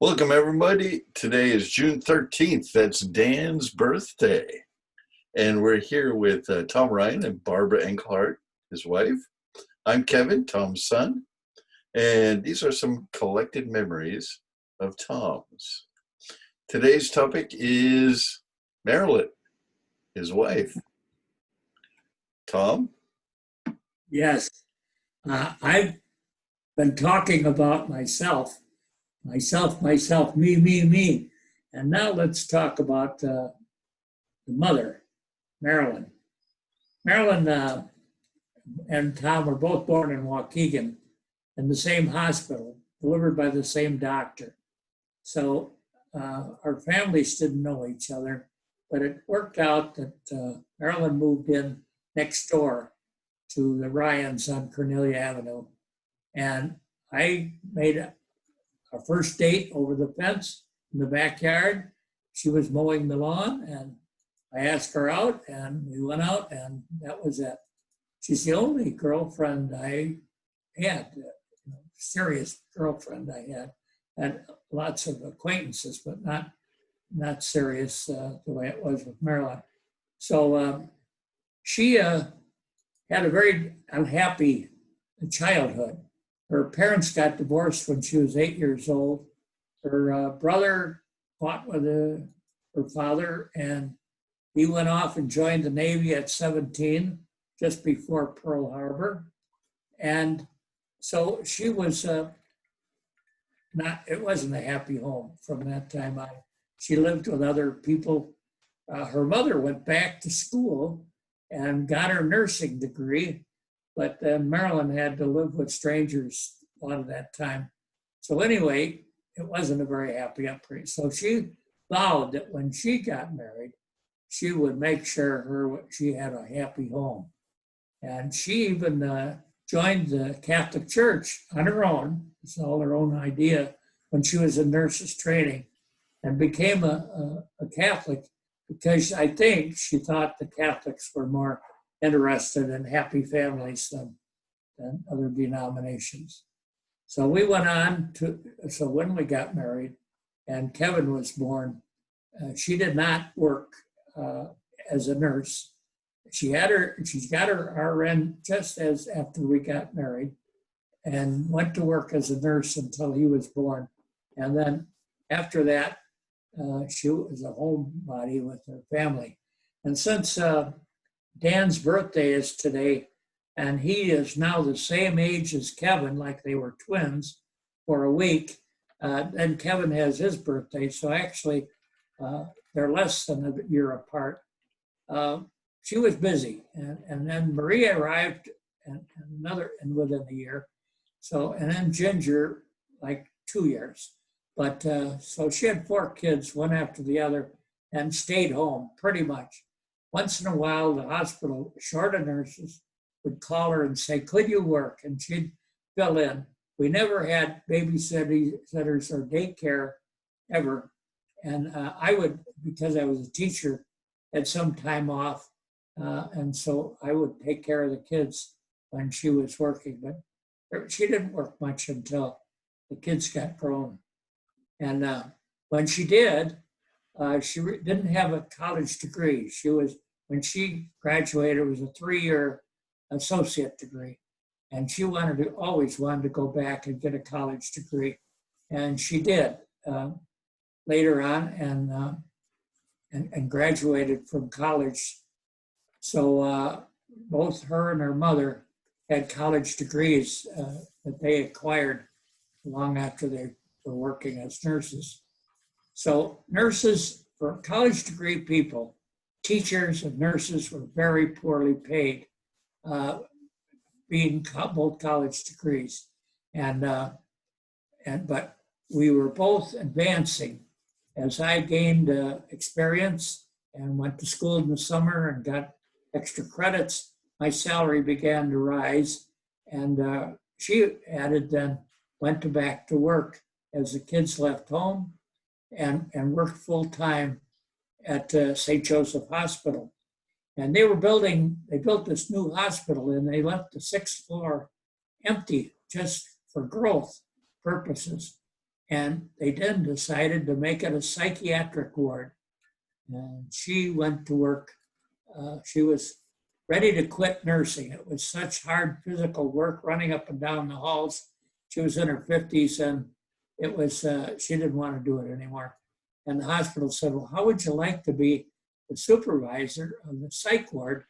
Welcome, everybody. Today is June 13th. That's Dan's birthday. And we're here with Tom Ryan and Barbara Engelhardt, his wife. I'm Kevin, Tom's son. And these are some collected memories of Tom's. Today's topic is Marilyn, his wife. Tom? Yes, I've been talking about myself, me. And now let's talk about the mother, Marilyn. Marilyn and Tom were both born in Waukegan in the same hospital, delivered by the same doctor. So our families didn't know each other, but it worked out that Marilyn moved in next door to the Ryans on Cornelia Avenue. And I made a first date over the fence in the backyard. She was mowing the lawn and I asked her out and we went out and that was it. She's the only girlfriend I had, serious girlfriend I had. Had lots of acquaintances, but not serious the way it was with Marilyn. So she had a very unhappy childhood. Her parents got divorced when she was 8 years old. Her brother fought with her father, and he went off and joined the Navy at 17, just before Pearl Harbor. And so she was it wasn't a happy home from that time on. She lived with other people. Her mother went back to school and got her nursing degree, but then Marilyn had to live with strangers a lot of that time. So anyway, it wasn't a very happy upbringing. So she vowed that when she got married, she would make sure she had a happy home. And she even joined the Catholic Church on her own. It's all her own idea when she was in nurses training and became a Catholic because I think she thought the Catholics were more interested in happy families than other denominations. So we went on so when we got married and Kevin was born, she did not work as a nurse. She's got her RN just as after we got married and went to work as a nurse until he was born. And then after that, she was a homebody with her family. And since Dan's birthday is today, and he is now the same age as Kevin, like they were twins for a week, and Kevin has his birthday. So actually, they're less than a year apart. She was busy, and then Maria arrived and within a year. So, and then Ginger, like 2 years. But so she had 4 kids, one after the other, and stayed home pretty much. Once in a while, the hospital, short of nurses, would call her and say, could you work? And she'd fill in. We never had babysitters or daycare ever. And I would, because I was a teacher, had some time off. And so I would take care of the kids when she was working. But she didn't work much until the kids got grown. And when she did, she didn't have a college degree. When she graduated, it was a 3-year associate degree. And she always wanted to go back and get a college degree. And she did later on and graduated from college. So both her and her mother had college degrees that they acquired long after they were working as nurses. So nurses, for college degree people, teachers and nurses were very poorly paid, being both college degrees. But we were both advancing. As I gained experience and went to school in the summer and got extra credits, my salary began to rise. And she went back to work as the kids left home and worked full time at St. Joseph Hospital. And they built this new hospital and they left the 6th floor empty just for growth purposes. And they then decided to make it a psychiatric ward. And she went to work. She was ready to quit nursing. It was such hard physical work running up and down the halls. She was in her 50s, and it was, she didn't want to do it anymore. And the hospital said, well, how would you like to be the supervisor of the psych ward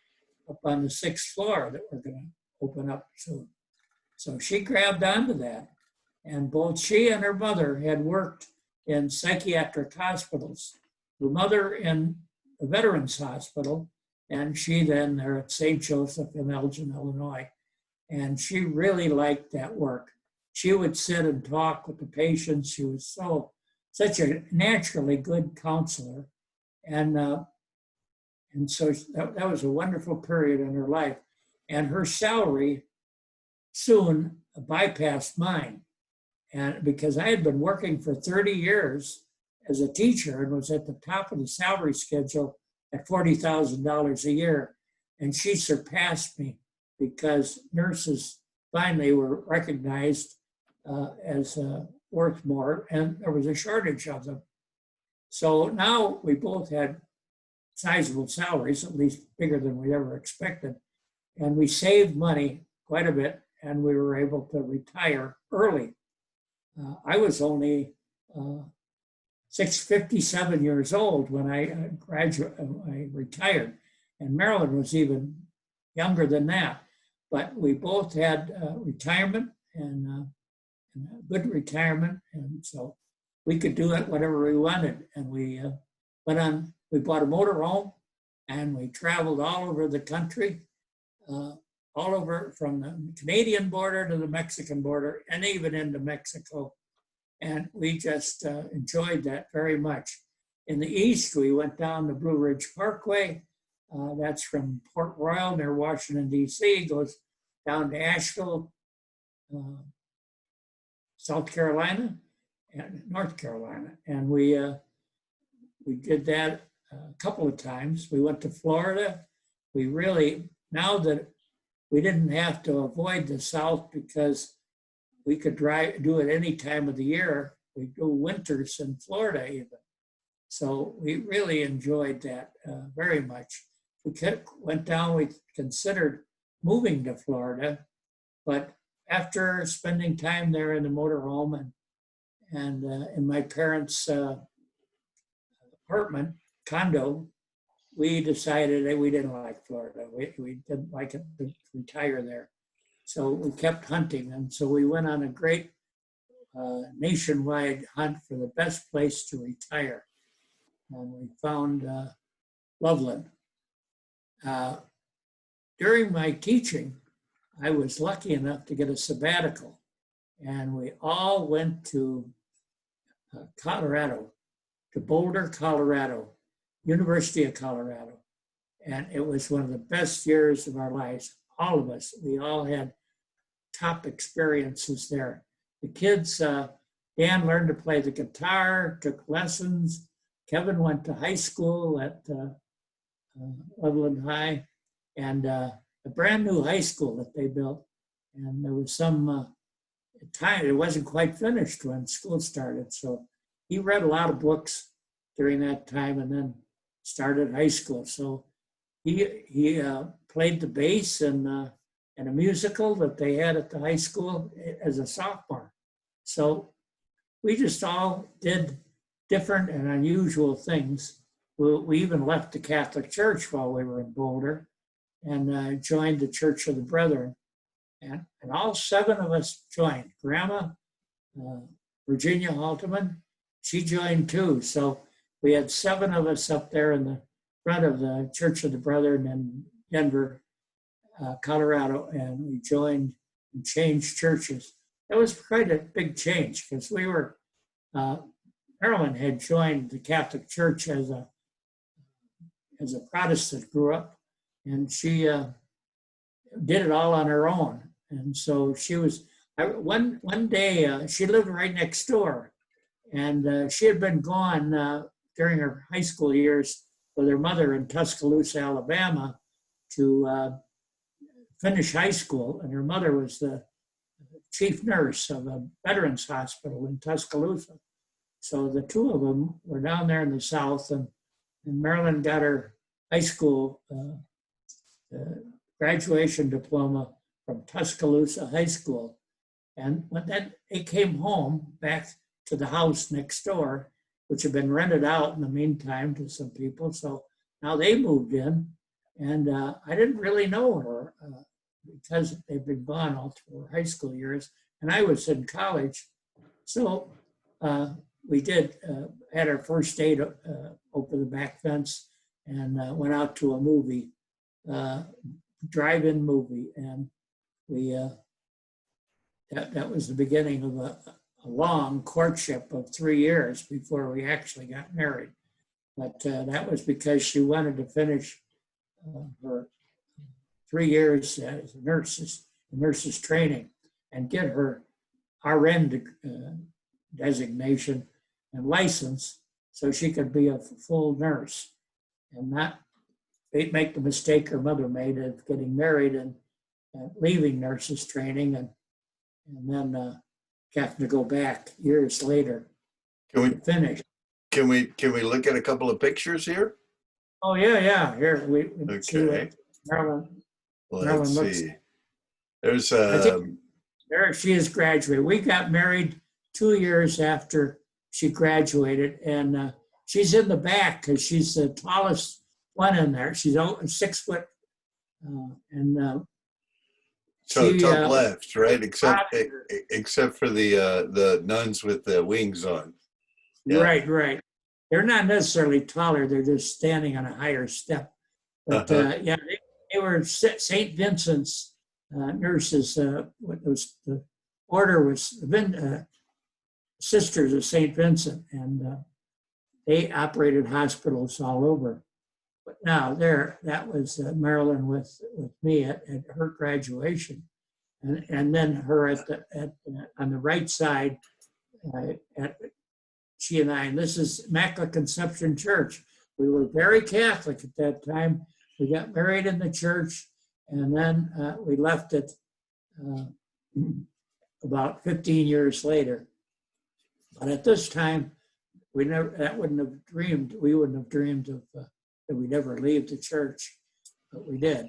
up on the 6th floor that we're going to open up soon? So she grabbed onto that. And both she and her mother had worked in psychiatric hospitals. The mother in the Veterans Hospital, and she then there at St. Joseph in Elgin, Illinois. And she really liked that work. She would sit and talk with the patients. She was such a naturally good counselor. And so that was a wonderful period in her life. And her salary soon bypassed mine. And because I had been working for 30 years as a teacher and was at the top of the salary schedule at $40,000 a year. And she surpassed me because nurses finally were recognized as worth more, and there was a shortage of them. So now we both had sizable salaries, at least bigger than we ever expected. And we saved money quite a bit, and we were able to retire early. I was only 57 years old when I retired, and Marilyn was even younger than that. But we both had retirement and a good retirement, and so we could do it whatever we wanted. And we we bought a motor home, and we traveled all over the country, all over from the Canadian border to the Mexican border, and even into Mexico. And we just enjoyed that very much. In the east, we went down the Blue Ridge Parkway. That's from Port Royal near Washington, D.C., goes down to Asheville, South Carolina, and North Carolina. And we did that a couple of times. We went to Florida. We really, now that we didn't have to avoid the South because we could do it any time of the year. We do winters in Florida even. So we really enjoyed that very much. We went down, we considered moving to Florida, but after spending time there in the motorhome and in my parents' apartment, condo, we decided that we didn't like Florida. We didn't like it to retire there. So we kept hunting. And so we went on a great nationwide hunt for the best place to retire. And we found Loveland. During my teaching, I was lucky enough to get a sabbatical. And we all went to Colorado, to Boulder, Colorado, University of Colorado. And it was one of the best years of our lives. All of us, we all had top experiences there. The kids, Dan learned to play the guitar, took lessons. Kevin went to high school at Loveland High, and a brand new high school that they built. And there was some time, it wasn't quite finished when school started. So he read a lot of books during that time and then started high school. So he played the bass in a musical that they had at the high school as a sophomore. So we just all did different and unusual things. We even left the Catholic Church while we were in Boulder and joined the Church of the Brethren. And all 7 of us joined. Grandma, Virginia Halteman, she joined too. So we had 7 of us up there in the front of the Church of the Brethren in Denver, Colorado, and we joined and changed churches. That was quite a big change because we were, Marilyn had joined the Catholic Church as a Protestant, grew up, and she did it all on her own. And so she was, one day, she lived right next door, and she had been gone during her high school years with her mother in Tuscaloosa, Alabama, to finish high school. And her mother was the chief nurse of a veterans hospital in Tuscaloosa. So the two of them were down there in the South, and Marilyn got her high school graduation diploma from Tuscaloosa High School. And when then it came home back to the house next door, which had been rented out in the meantime to some people. So now they moved in, and I didn't really know her because they've been gone all through high school years, and I was in college. So we had our first date over the back fence, and went out to a movie, drive-in movie, and we that was the beginning of a long courtship of 3 years before we actually got married. But that was because she wanted to finish her 3 years as a nurse's training and get her RN designation and license so she could be a full nurse and not make the mistake her mother made of getting married and leaving nurse's training and then having to go back years later to finish. Can we look at a couple of pictures here? Oh yeah. Here we see what Marilyn. Let's see. There's there she is graduated. We got married 2 years after she graduated, and she's in the back because she's the tallest one in there. She's 6 foot, and so top left, right? Except for the nuns with the wings on. Yeah. Right. They're not necessarily taller. They're just standing on a higher step. But yeah, they were St. Vincent's nurses. What was the order was Sisters of St. Vincent, and they operated hospitals all over. But now that was Marilyn with me at her graduation, and then her on the right side she and I, and this is Immaculate Conception Church. We were very Catholic at that time. We got married in the church, and then we left it about 15 years later. But at this time, we wouldn't have dreamed of that we'd ever leave the church, but we did.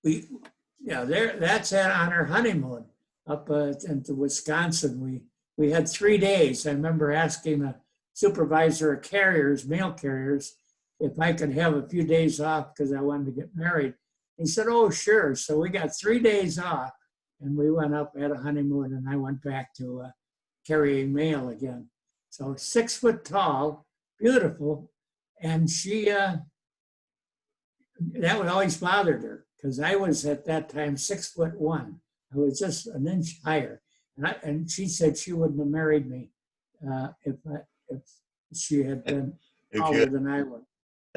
That's on our honeymoon up into Wisconsin. We had 3 days. I remember asking the supervisor of mail carriers, if I could have a few days off because I wanted to get married. He said, oh, sure. So we got 3 days off, and we went up, had a honeymoon, and I went back to carrying mail again. So 6 foot tall, beautiful, and she, that would always bothered her because I was at that time 6'1". I was just an inch higher. And she said she wouldn't have married me if she had been taller than I was.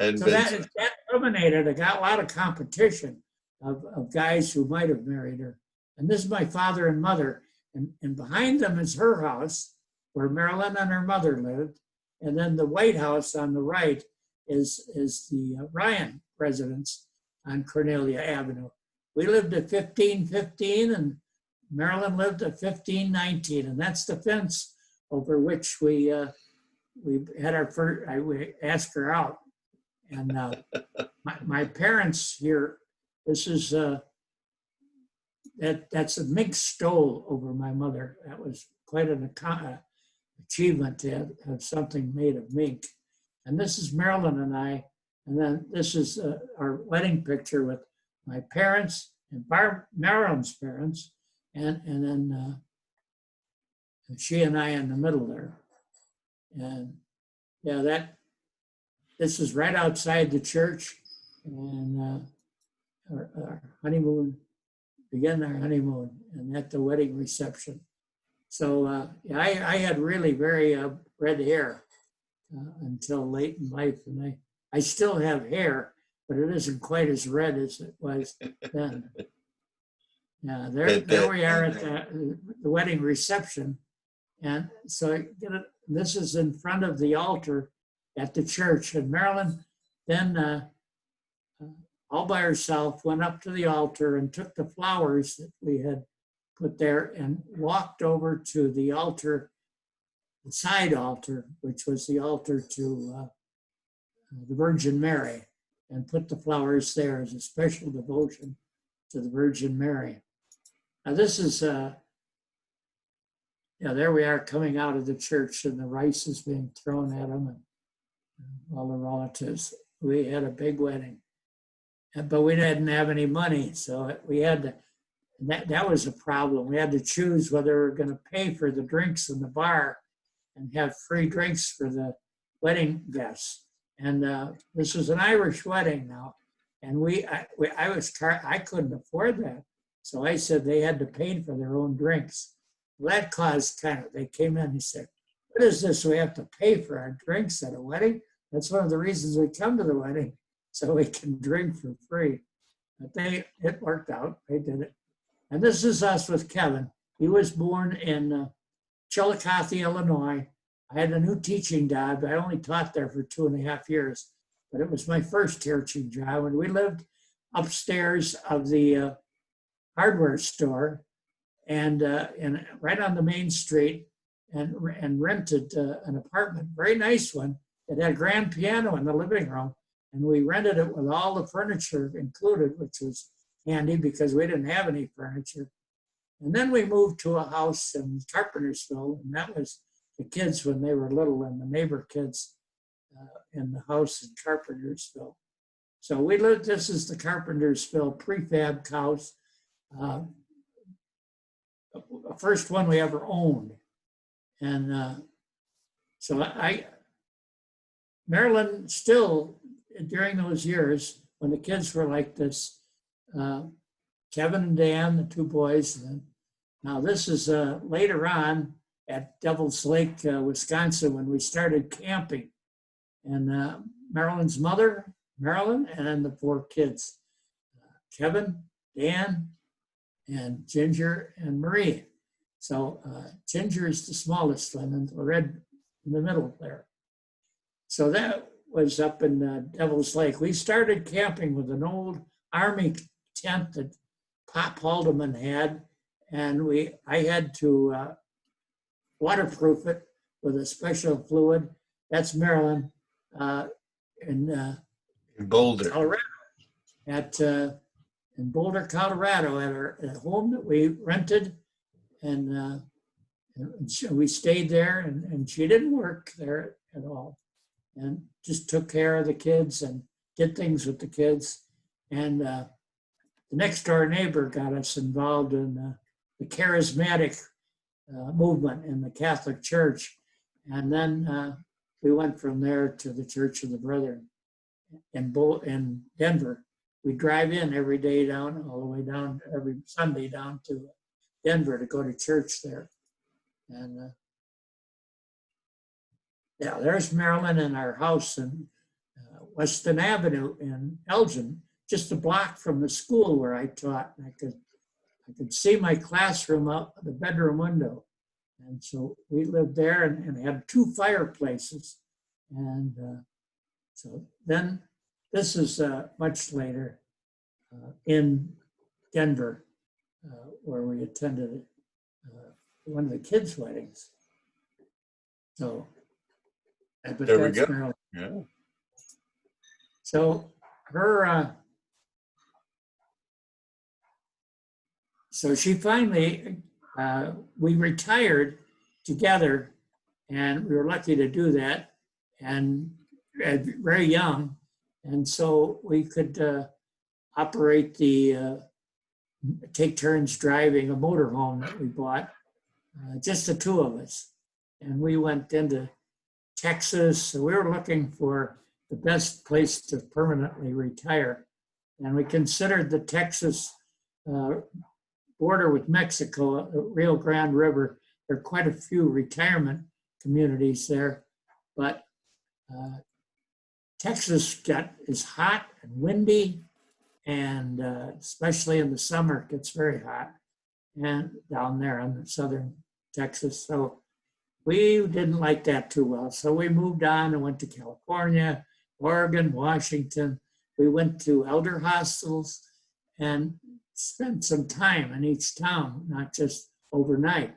So that eliminated. I got a lot of competition of guys who might have married her. And this is my father and mother. And behind them is her house where Marilyn and her mother lived. And then the White House on the right is the Ryan residence on Cornelia Avenue. We lived at 1515 and Marilyn lived at 1519, and that's the fence over which we had our first. We asked her out, and my parents here. This is that's a mink stole over my mother. That was quite an achievement to have something made of mink. And this is Marilyn and I, and then this is our wedding picture with my parents and Marilyn's parents. And then she and I in the middle there. And yeah, this is right outside the church. And our honeymoon, began our honeymoon and at the wedding reception. So I had really very red hair until late in life. And I still have hair, but it isn't quite as red as it was then. Yeah, there we are at the wedding reception. And so this is in front of the altar at the church. And Marilyn then all by herself, went up to the altar and took the flowers that we had put there and walked over to the altar, the side altar, which was the altar to the Virgin Mary, and put the flowers there as a special devotion to the Virgin Mary. Now this is, there we are coming out of the church and the rice is being thrown at them and all the relatives. We had a big wedding, but we didn't have any money, so we had to, that was a problem. We had to choose whether we were going to pay for the drinks in the bar and have free drinks for the wedding guests. And this was an Irish wedding now, and I couldn't afford that, so I said they had to pay for their own drinks. Well, that caused they came in and said, "What is this? We have to pay for our drinks at a wedding? That's one of the reasons we come to the wedding, so we can drink for free." But it worked out. They did it. And this is us with Kevin. He was born in Chillicothe, Illinois. I had a new teaching job. I only taught there for 2.5 years, but it was my first teaching job. And we lived upstairs of the hardware store and right on the main street, and rented an apartment, very nice one. It had a grand piano in the living room, and we rented it with all the furniture included, which was handy because we didn't have any furniture. And then we moved to a house in Carpentersville, and that was the kids when they were little, and the neighbor kids in the house in Carpentersville. So we lived, this is the Carpentersville prefab house. The first one we ever owned. And so Marilyn still, during those years, when the kids were like this, Kevin and Dan, the two boys, and now this is later on at Devil's Lake, Wisconsin, when we started camping. And Marilyn's mother, Marilyn, and then the 4 kids, Kevin, Dan, and Ginger, and Marie. So Ginger is the smallest one, and the red in the middle there. So that was up in Devil's Lake. We started camping with an old Army tent that Pop Haldeman had, and I had to waterproof it with a special fluid. That's Marilyn in Boulder, Colorado. In Boulder, Colorado, at a home that we rented, and we stayed there, and she didn't work there at all, and just took care of the kids and did things with the kids. And the next door neighbor got us involved in the charismatic movement in the Catholic Church. And then we went from there to the Church of the Brethren in Denver. We drive in every day down, all the way down, every Sunday down to Denver to go to church there. And there's Marilyn in our house in Weston Avenue in Elgin, just a block from the school where I taught. And I could see my classroom out the bedroom window. And so we lived there and had 2 fireplaces. And so then this is much later in Denver, where we attended one of the kids' weddings. So, but there we go. Marilyn. Yeah. So so she finally, we retired together, and we were lucky to do that, and very young. And so we could operate take turns driving a motorhome that we bought, just the 2 of us. And we went into Texas. So we were looking for the best place to permanently retire. And we considered the Texas border with Mexico, the Rio Grande River. There are quite a few retirement communities there, but Texas is hot and windy, and especially in the summer, it gets very hot, and down there in the southern Texas. So we didn't like that too well. So we moved on and went to California, Oregon, Washington, we went to elder hostels and spent some time in each town, not just overnight,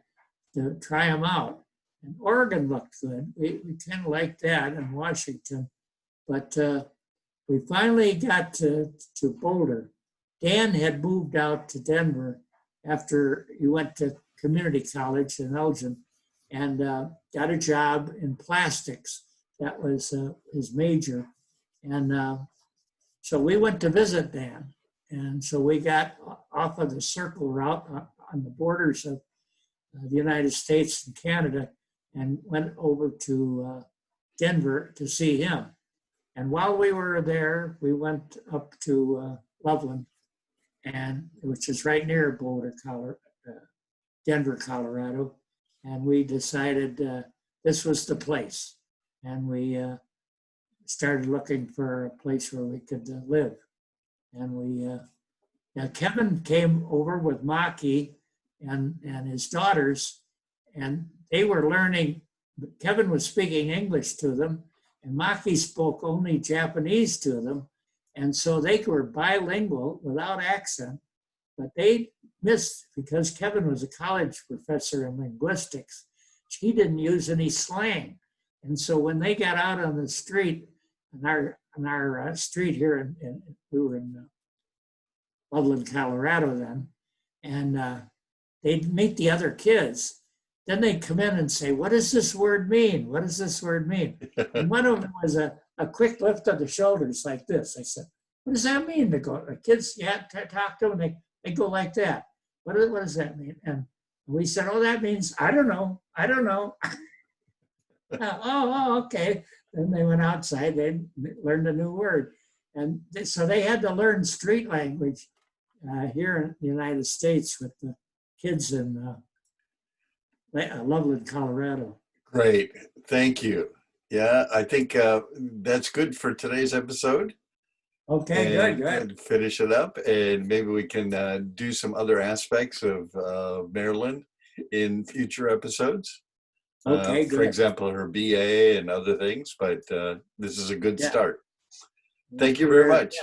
to try them out. And Oregon looked good. We kind of liked that, in Washington. But we finally got to Boulder. Dan had moved out to Denver after he went to community college in Elgin and got a job in plastics. That was his major. And so we went to visit Dan. And so we got off of the circle route on the borders of the United States and Canada and went over to Denver to see him. And while we were there, we went up to Loveland, and which is right near Boulder, Denver, Colorado. And we decided this was the place. And we started looking for a place where we could live. And now Kevin came over with Maki and his daughters, and they were learning. Kevin was speaking English to them, and Maki spoke only Japanese to them. And so they were bilingual without accent, but they missed, because Kevin was a college professor in linguistics, he didn't use any slang. And so when they got out on the street, on our street here, we were in Loveland, Colorado then, and they'd meet the other kids. Then they'd come in and say, "What does this word mean? What does this word mean?" And one of them was a quick lift of the shoulders like this. I said, "What does that mean?" The kids, talk to them, and they go like that. What does that mean? And we said, "Oh, that means, I don't know. Oh, okay." Then they went outside, they learned a new word. And so they had to learn street language here in the United States with the kids in Loveland, Colorado. Great. Thank you. Yeah, I think that's good for today's episode. Okay, good. And finish it up, and maybe we can do some other aspects of Marilyn in future episodes. Okay, for example, her BA and other things, but this is a good start. Thank you very much.